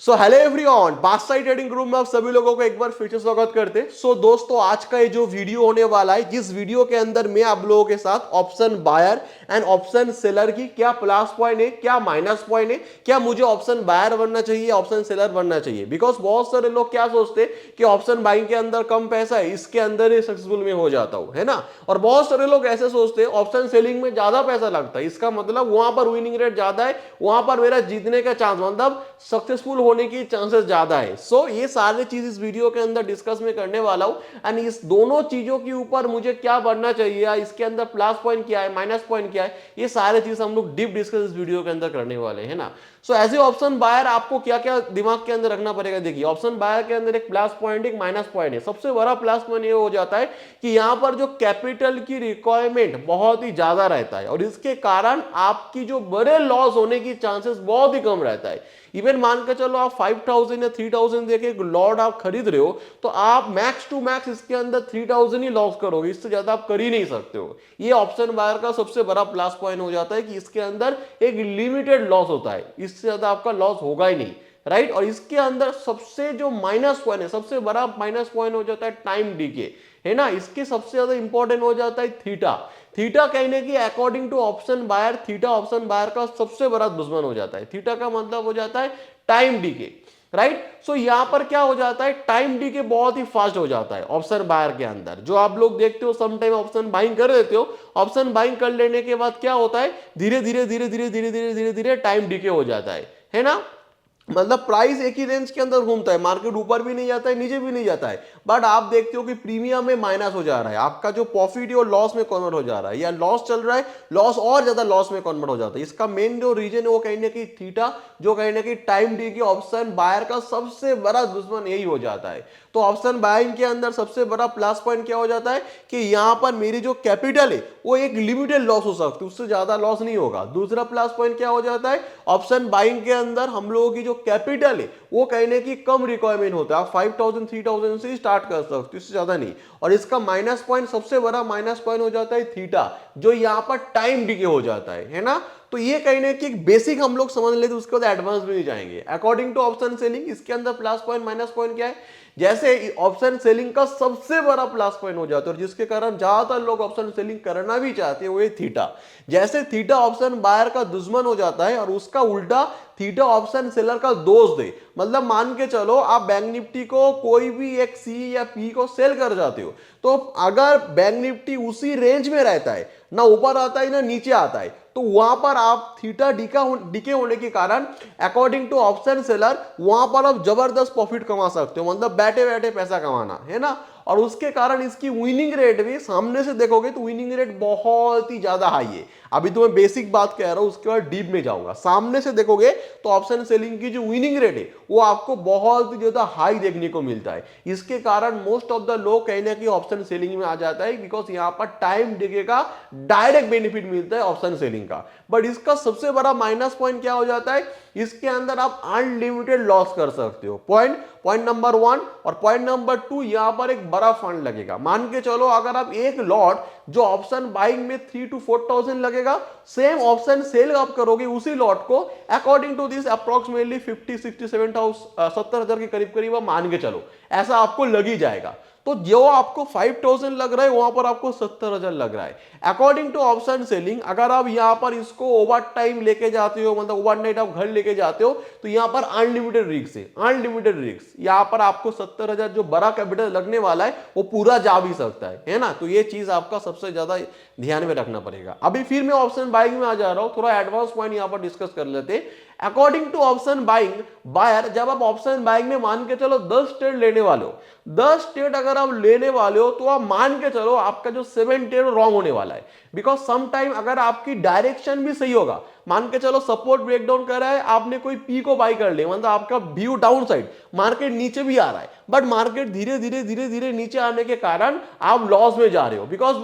So hello everyone, बादशाही trading group में आप सभी लोगों को एक बार फिर से स्वागत करते हैं। सो दोस्तों, आज का ये जो वीडियो होने वाला है, जिस वीडियो के अंदर मैं आप लोगों के साथ option buyer and option seller की क्या प्लस पॉइंट है, क्या माइनस पॉइंट है, क्या मुझे ऑप्शन बायर बनना चाहिए, ऑप्शन सेलर बनना चाहिए। बिकॉज बहुत सारे लोग क्या सोचते हैं कि ऑप्शन बाइंग के अंदर कम पैसा है, इसके अंदर ही सक्सेसफुल में हो जाता हूं, है ना। और बहुत सारे लोग ऐसे सोचते हैं ऑप्शन सेलिंग में ज्यादा पैसा लगता है, इसका मतलब वहां पर विनिंग रेट ज्यादा है, वहां पर मेरा जीतने का चांस, मतलब सक्सेसफुल होने की चांसेस ज्यादा है। सो ये सारी चीज इस वीडियो के अंदर डिस्कस में करने वाला हूं। एंड इस दोनों चीजों के ऊपर मुझे क्या बनना चाहिए, इसके अंदर प्लस पॉइंट क्या है, माइनस पॉइंट क्या है, ये सारे चीज हम लोग डीप डिस्कस इस वीडियो के अंदर करने वाले हैं ना। So as a option buyer आपको क्या क्या दिमाग के अंदर रखना पड़ेगा। देखिए, ऑप्शन बायर के अंदर एक प्लस पॉइंट, एक माइनस पॉइंट है। सबसे बड़ा प्लस पॉइंट ये हो जाता है कि यहां पर जो कैपिटल की रिक्वायरमेंट बहुत ही ज्यादा रहता है, और इसके कारण आपकी जो बड़े लॉस होने की चांसेस बहुत ही कम रहता है। इवन मान के चलो आप 5000 या 3000 देके एक लॉट आप खरीद रहे हो, तो आप मैक्स टू मैक्स इसके अंदर 3000 ही लॉस करोगे, इससे ज्यादा आप कर ही नहीं सकते हो। ये ऑप्शन बायर का सबसे बड़ा प्लस पॉइंट हो जाता है कि इसके अंदर एक लिमिटेड लॉस होता है, इससे ज्यादा आपका लॉस होगा ही नहीं, राइट। और इसके अंदर सबसे जो माइनस पॉइंट है, सबसे बड़ा माइनस पॉइंट हो जाता है टाइम डीके, है ना। इसके सबसे ज्यादा इंपॉर्टेंट हो जाता है थीटा। थीटा कहने की according to option buyer, theta option buyer का सबसे बड़ा दुश्मन हो जाता है। थीटा का मतलब हो जाता है टाइम डीके, राइट। सो यहां पर क्या हो जाता है, टाइम डीके बहुत ही फास्ट हो जाता है ऑप्शन बायर के अंदर। जो आप लोग देखते हो सम टाइम ऑप्शन बाइंग कर देते हो, ऑप्शन बाइंग कर लेने के बाद क्या होता है, धीरे धीरे धीरे धीरे धीरे धीरे धीरे धीरे टाइम डीके हो जाता है ना। मतलब प्राइस एक ही रेंज के अंदर घूमता है, मार्केट ऊपर भी नहीं जाता है, नीचे भी नहीं जाता है, बट आप देखते हो कि प्रीमियम में माइनस हो जा रहा है, आपका जो प्रॉफिट है वो लॉस में कन्वर्ट हो जा रहा है, या लॉस चल रहा है, लॉस और ज्यादा लॉस में कन्वर्ट हो जाता है। इसका मेन जो रीजन है वो कहीं ना कहीं थीटा, जो कहीं ना कहीं टाइम डी के ऑप्शन बायर का सबसे बड़ा दुश्मन यही हो जाता है। तो ऑप्शन बाइंग के अंदर सबसे बड़ा प्लस पॉइंट क्या हो जाता है कि यहां पर मेरी जो कैपिटल है वो एक लिमिटेड लॉस हो सकती है, उससे ज्यादा लॉस नहीं होगा। दूसरा प्लस पॉइंट क्या हो जाता है, ऑप्शन बाइंग के अंदर हम लोगों की जो कैपिटल है वो कहने की कम रिक्वायरमेंट होता है, आप 5000 3000 से स्टार्ट कर सकते हो, इससे ज्यादा नहीं। और इसका माइनस पॉइंट, सबसे बड़ा माइनस पॉइंट हो जाता है थीटा, जो यहां पर टाइम डीके हो जाता है ना। तो ये कहने की बेसिक हम लोग समझ लेते, उसके बाद एडवांस में नहीं जाएंगे। अकॉर्डिंग टू ऑप्शन सेलिंग, इसके अंदर प्लस पॉइंट माइनस पॉइंट क्या है। जैसे ऑप्शन सेलिंग का सबसे बड़ा प्लस पॉइंट हो जाता है, और जिसके कारण ज्यादातर लोग ऑप्शन सेलिंग करना भी चाहते हैं, वो ये थीटा। जैसे थीटा ऑप्शन बायर का दुश्मन हो जाता है, और उसका उल्टा थीटा ऑप्शन सेलर का दोस्त है। मतलब मान के चलो आप बैंक निफ्टी को कोई भी एक सी या पी को सेल कर जाते हो, तो अगर बैंक निफ्टी उसी रेंज में रहता है, ना ऊपर आता है ना नीचे आता है, तो वहां पर आप थीटा डीके होने के कारण अकॉर्डिंग टू ऑप्शन सेलर वहां पर आप जबरदस्त प्रॉफिट कमा सकते हो, मतलब बैठे बैठे पैसा कमाना, है ना। और उसके कारण इसकी विनिंग रेट भी सामने से देखोगे तो विनिंग रेट बहुत ही ज्यादा हाई है। अभी तो मैं बेसिक बात कह रहा हूं, उसके बाद डीप में जाऊंगा। सामने से देखोगे तो ऑप्शन सेलिंग की जो विनिंग रेट है वो आपको बहुत ही ज्यादा हाई देखने को मिलता है। इसके कारण मोस्ट ऑफ द लोग कहीं ना कहीं ऑप्शन सेलिंग में आ जाता है, बिकॉज यहां पर टाइम डिके का डायरेक्ट बेनिफिट मिलता है ऑप्शन सेलिंग का। बट इसका सबसे बड़ा माइनस पॉइंट क्या हो जाता है, इसके अंदर आप अनलिमिटेड लॉस कर सकते हो। Point number 1। और पॉइंट नंबर 2, यहां पर एक बड़ा फंड लगेगा। मान के चलो अगर आप एक लॉट जो ऑप्शन बाइंग में 3 to 4000 लगेगा, सेम ऑप्शन सेल आप करोगे उसी लॉट को, अकॉर्डिंग टू दिस अप्रोक्सीमेटली 50 60 70 हजार के करीब करीब आप मान के चलो, ऐसा आपको लग ही जाएगा। तो जो आपको 5000 लग रहा है वहां पर आपको 70,000 लग रहा है। अकॉर्डिंग टू ऑप्शन सेलिंग, अगर आप यहां पर इसको ओवर टाइम लेके जाते हो, मतलब ओवरनाइट आप घर लेके जाते हो, तो यहां पर अनलिमिटेड रिस्क है, अनलिमिटेड रिस्क। यहां पर आपको 70,000 जो बड़ा कैपिटल लगने वाला है वो पूरा जा भी सकता है ना। तो ये चीज आपका सबसे ज्यादा ध्यान में रखना पड़ेगा। अभी फिर मैं ऑप्शन बाइंग में आ जा रहा हूं, थोड़ा एडवांस पॉइंट यहां पर डिस्कस कर लेते हैं। According to option buying buyer, जब आप ऑप्शन बाइंग में मान के चलो 10 ट्रेड लेने वाले हो, 10 ट्रेड अगर आप लेने वाले हो, तो आप मान के चलो आपका जो 7 ट्रेड रॉन्ग होने वाला है। बिकॉज सम टाइम अगर आपकी डायरेक्शन भी सही होगा, मान के चलो सपोर्ट ब्रेकडाउन कर रहा है, आपने कोई पी को बाई कर लिया, मतलब आपका व्यू डाउन साइड, मार्केट नीचे भी आ रहा है, बट मार्केट धीरे धीरे धीरे धीरे नीचे आने के कारण आप लॉस में जा रहे हो, बिकॉज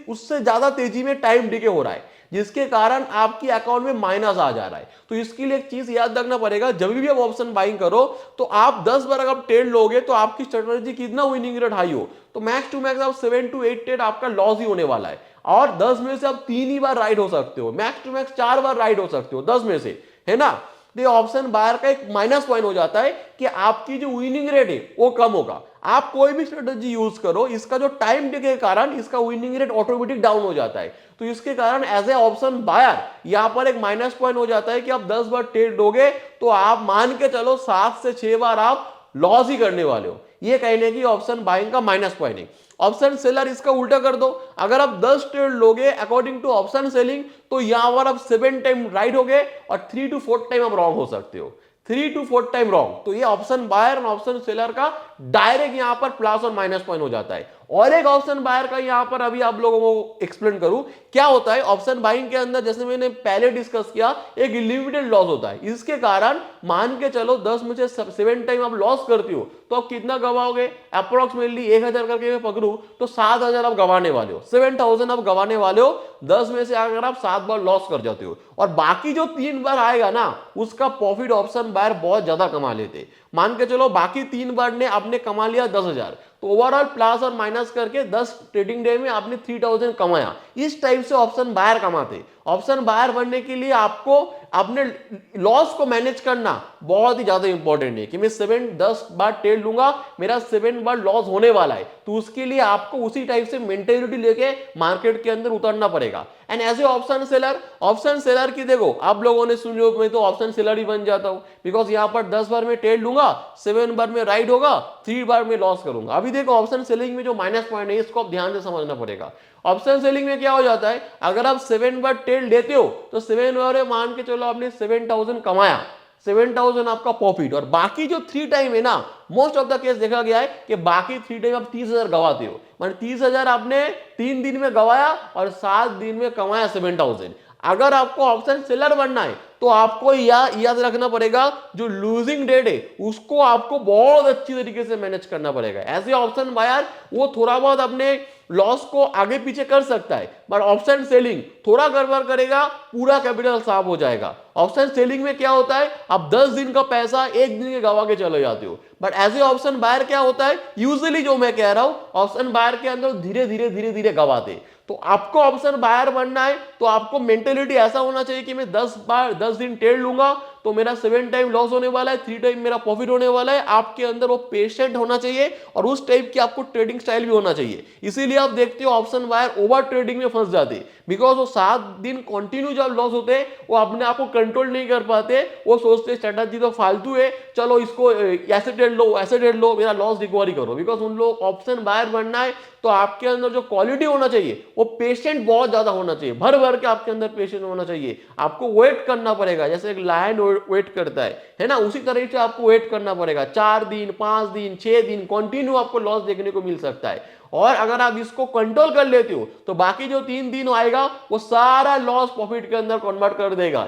उससे ज्यादा तेजी में टाइम डिके हो रहा है, जिसके कारण आपकी अकाउंट में माइनस आ जा रहा है। तो इसके लिए एक चीज याद रखना पड़ेगा, जब भी आप ऑप्शन बाइंग करो तो आप 10 बार अगर ट्रेड लोगे तो आपकी स्ट्रेटजी कितना विनिंग रेट हाई हो, तो मैक्स टू मैक्स आप 7 to 8 ट्रेड आपका लॉस ही होने वाला है। और 10 में से आप 3 ही बार राइट हो सकते हो, मैक्स टू मैक्स 4 बार राइट हो सकते हो 10 में से, है ना। तो ये ऑप्शन बायर का एक माइनस पॉइंट हो जाता है कि आपकी जो विनिंग रेट है वो कम होगा। आप कोई भी स्ट्रेटजी यूज करो, इसका जो टाइम डिले के कारण इसका विनिंग रेट ऑटोमेटिक डाउन हो जाता है। तो इसके कारण एज ए ऑप्शन बायर यहां पर एक माइनस पॉइंट हो जाता है कि आप 10 बार ट्रेड दोगे तो आप मान के चलो 7 से 6 बार आप लॉस ही करने वाले हो। ये कहने की ऑप्शन बाइंग का माइनस पॉइंट है। ऑप्शन सेलर इसका उल्टा कर दो, अगर आप 10 ट्रेड लोगे अकॉर्डिंग टू ऑप्शन सेलिंग तो यहां पर आप 7 टाइम राइट हो गए और 3 to 4 टाइम आप रॉन्ग हो सकते हो, 3 to 4 टाइम रॉन्ग। तो ये ऑप्शन बायर और ऑप्शन सेलर का डायरेक्ट यहां पर प्लस और माइनस पॉइंट हो जाता है। और एक ऑप्शन बायर का यहां पर अभी आप लोगों को एक्सप्लेन करूं क्या होता है। ऑप्शन बाइंग के अंदर जैसे मैंने पहले डिस्कस किया एक लिमिटेड लॉस होता है। इसके कारण मान के चलो 10 में से 7 टाइम आप लॉस करती हो तो आप कितना गवाओगे, अप्रोक्सीमेटली 1000 करके मैं पकड़ू तो 7000 आप गवाने वाले हो, 7000 आप गवाने वाले हो 10 में से अगर आप 7 बार लॉस कर जाते हो। और बाकी जो 3 बार आएगा ना उसका प्रॉफिट ऑप्शन बायर बहुत ज्यादा कमा लेते। मान के चलो बाकी 3 बार ने आपने कमा लिया 10,000, तो ओवरऑल प्लस और माइनस करके 10 ट्रेडिंग डे में आपने 3000 कमाया। इस टाइप से ऑप्शन बायर कमाते। ऑप्शन बायर बनने के लिए आपको अपने लॉस को मैनेज करना बहुत ही ज्यादा इंपॉर्टेंट है कि मैं 10 बार ट्रेड लूंगा, मेरा 7 बार लॉस होने वाला है। तो उसके लिए आपको उसी टाइप से मेंटेलिटी लेके मार्केट के अंदर उतरना पड़ेगा। And as a option seller की देखो आप लोगों ने सुन लो, मैं तो ऑप्शन सेलर ही बन जाता हूं बिकॉज यहां पर 10 बार में ट्रेड लूंगा, 7 बार में राइट होगा, 3 बार में लॉस करूंगा। अभी देखो ऑप्शन सेलिंग में जो माइनस पॉइंट है इसको आप ध्यान से समझना पड़ेगा। ऑप्शन सेलिंग में क्या हो जाता है, अगर आप 7 बार ट्रेड लेते हो तो 7 बार मान के चलो आपने 7000 कमाया, 7000 आपका प्रॉफिट। और बाकी जो 3 टाइम है ना, मोस्ट ऑफ द केस देखा गया है कि बाकी 3 टाइम आप 30,000 गवाते हो। मान 30,000 आपने 3 दिन में गवाया और 7 दिन में कमाया 7000। अगर आपको ऑप्शन सेलर बनना है तो आपको याद रखना पड़ेगा जो लूजिंग डेट है उसको आपको बहुत अच्छी तरीके से मैनेज करना पड़ेगा। ऐसे ऑप्शन बायर वो थोड़ा बहुत अपने लॉस को आगे पीछे कर सकता है, बट ऑप्शन सेलिंग थोड़ा गड़बड़ करेगा पूरा कैपिटल साफ हो जाएगा। ऑप्शन सेलिंग में क्या होता है, आप 10 दिन का पैसा एक दिन के गवा के चले जाते हो। But as a option buyer क्या होता है, यूजुअली जो मैं कह रहा हूं ऑप्शन बायर के अंदर धीरे धीरे गवाते। तो आपको ऑप्शन बायर बनना है तो आपको मेंटेलिटी ऐसा होना चाहिए कि मैं 10 दिन ट्रेड लूंगा तो मेरा 7 टाइम लॉस होने वाला है, 3 टाइम मेरा प्रॉफिट होने वाला है। आपके अंदर वो पेशेंट होना चाहिए और उस टाइप की आपको ट्रेडिंग स्टाइल भी होना चाहिए। इसीलिए आप देखते हो ऑप्शन बायर ओवर ट्रेडिंग में फंस जाते बिकॉज वो 7 दिन कंटिन्यू जब लॉस होते वो अपने आप को कंट्रोल नहीं कर पाते। वो सोचते स्ट्रेटजी तो फालतू है, चलो इसको ऐसे ट्रेड लो मेरा लॉस रिकवरी करो। बिकॉज उन लोग ऑप्शन बायर बनना है तो आपके अंदर जो क्वालिटी होना चाहिए वो पेशेंट बहुत ज्यादा होना चाहिए, भर भर के आपके अंदर पेशेंट होना चाहिए। आपको वेट करना पड़ेगा, जैसे एक लायन वेट करता है ना, उसी तरह से आपको वेट करना पड़ेगा। 4 दिन 5 दिन 6 दिन कंटिन्यू आपको लॉस देखने को मिल सकता है। और अगर आप इसको कंट्रोल कर लेते हो तो बाकी जो 3 दिन आएगा वो सारा लॉस प्रॉफिट के अंदर कन्वर्ट कर देगा।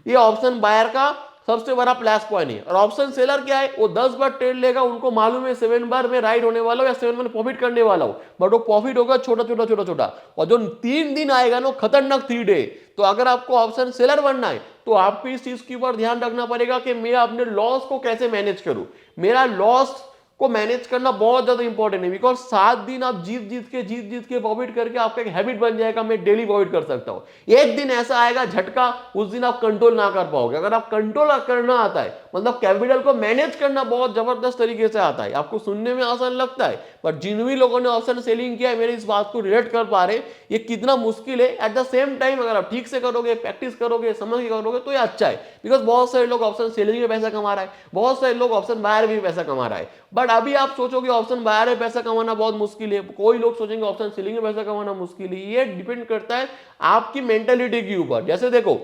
ये ऑप्शन बायर का सबसे बड़ा प्लस पॉइंट है। और ऑप्शन सेलर क्या है, वो 10 बार ट्रेड लेगा, उनको मालूम है 7 बार में राइट होने वाला हूं या 7 बार में प्रॉफिट करने वाला हूं, बट वो प्रॉफिट होगा छोटा। और जो 3 दिन आएगा ना खतरनाक 3 डे। तो अगर आपको ऑप्शन सेलर बनना है तो आपको इस चीज के ऊपर ध्यान रखना पड़ेगा कि मैं अपने लॉस को कैसे मैनेज करूं। मेरा लॉस को मैनेज करना बहुत ज्यादा इंपॉर्टेंट है बिकॉज 7 दिन आप जीत के प्रॉफिट करके आपका एक हैबिट बन जाएगा, मैं डेली प्रॉफिट कर सकता हूं। एक दिन ऐसा आएगा झटका, उस दिन आप कंट्रोल ना कर पाओगे। अगर आप कंट्रोल करना आता है मतलब कैपिटल को मैनेज करना बहुत जबरदस्त तरीके से आता है। आपको सुनने में आसान लगता है बट जिन भी लोगों ने ऑप्शन सेलिंग किया है मेरे इस बात को रिलेट कर पा रहे ये कितना मुश्किल है। एट द सेम टाइम अगर आप ठीक से करोगे, प्रैक्टिस करोगे, समझ के करोगे तो ये अच्छा है। बिकॉज बहुत सारे लोग ऑप्शन सेलिंग में पैसा कमा रहा है, बहुत सारे लोग ऑप्शन बायर भी पैसा कमा रहा है। बट अभी आप सोचोगे ऑप्शन बायर में पैसा कमाना बहुत मुश्किल है, कोई लोग सोचेंगे ऑप्शन सेलिंग में पैसा कमाना मुश्किल है। ये डिपेंड करता है आपकी मेंटेलिटी के ऊपर। जैसे देखो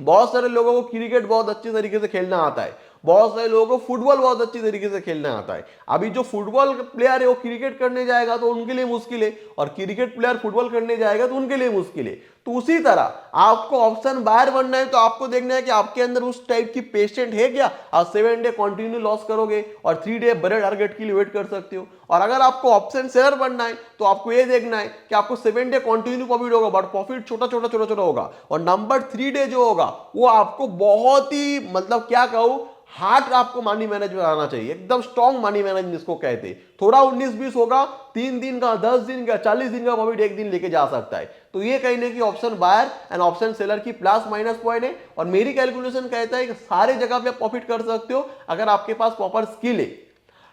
बहुत सारे लोगों को क्रिकेट बहुत अच्छी तरीके से खेलना आता है, बहुत सारे लोगों को फुटबॉल बहुत अच्छी तरीके से खेलना आता है। अभी जो फुटबॉल प्लेयर है वो क्रिकेट करने जाएगा तो उनके लिए मुश्किल है, और क्रिकेट प्लेयर फुटबॉल करने जाएगा तो उनके लिए मुश्किल है। तो उसी तरह आपको ऑप्शन बायर बनना है तो आपको देखना है कि आपके अंदर उस टाइप की पेशेंट है क्या। आप 7 डे कंटिन्यू लॉस करोगे और 3 डे बड़े टारगेट के लिए वेट कर सकते हो। और अगर आपको ऑप्शन सेलर बनना है तो आपको ये देखना है कि आपको 7 डे कंटिन्यू प्रॉफिट होगा बट प्रॉफिट छोटा होगा। और नंबर 3 डे जो होगा वो आपको बहुत ही मतलब क्या कहूं हार्ड आपको मनी मैनेजमेंट आना चाहिए, एकदम स्ट्रॉन्ग मनी मैनेजमेंट जिसको कहते हैं। थोड़ा 19-20 होगा, 3 दिन का 10 दिन का 40 दिन का प्रॉफिट एक दिन लेके जा सकता है। तो ये कहने की option buyer and option seller की प्लस माइनस पॉइंट है, और मेरी कैलकुलेशन कहता है कि सारे जगह पे आप प्रॉफिट कर सकते हो अगर आपके पास प्रॉपर स्किल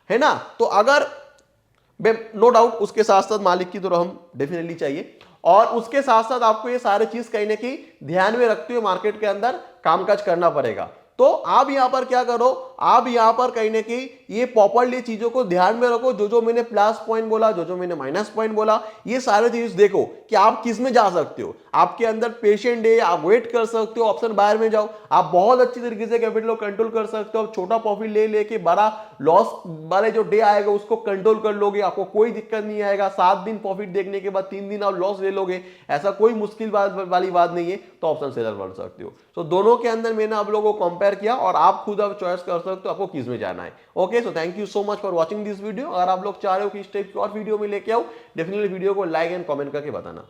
है ना। तो अगर नो डाउट उसके साथ साथ मालिक की तो हम डेफिनेटली चाहिए, और उसके साथ साथ आपको ये सारे चीज कहने की ध्यान में रखते हुए मार्केट के अंदर कामकाज करना पड़ेगा। तो आप यहां पर क्या करो, आप यहां पर कहने की ये प्रॉपर्ली चीजों को ध्यान में रखो, जो जो मैंने प्लस पॉइंट बोला, जो जो मैंने माइनस पॉइंट बोला, ये सारे चीज देखो कि आप किस में जा सकते हो। आपके अंदर पेशेंट है, आप वेट कर सकते हो, ऑप्शन बायर में जाओ, आप बहुत अच्छी तरीके से कैपिटल को कंट्रोल कर सकते हो। छोटा प्रॉफिट ले लेके बड़ा लॉस वाले जो डे आएगा उसको कंट्रोल कर लोगे, आपको कोई दिक्कत नहीं आएगा। 7 दिन प्रॉफिट देखने के बाद 3 दिन आप लॉस ले लोगे, ऐसा कोई मुश्किल वाली बात नहीं है, तो ऑप्शन सेलर बन सकते हो। तो दोनों के अंदर मैंने आप लोगों को कंपेयर किया, और आप खुद अब चॉइस कर सकते हो आपको किस में जाना है। Okay, so thank you so much for watching this video. अगर आप लोग चाह रहे हो कि इस टाइप की और वीडियो में लेके आओ, डेफिनेटली वीडियो को लाइक एंड कमेंट करके बताना।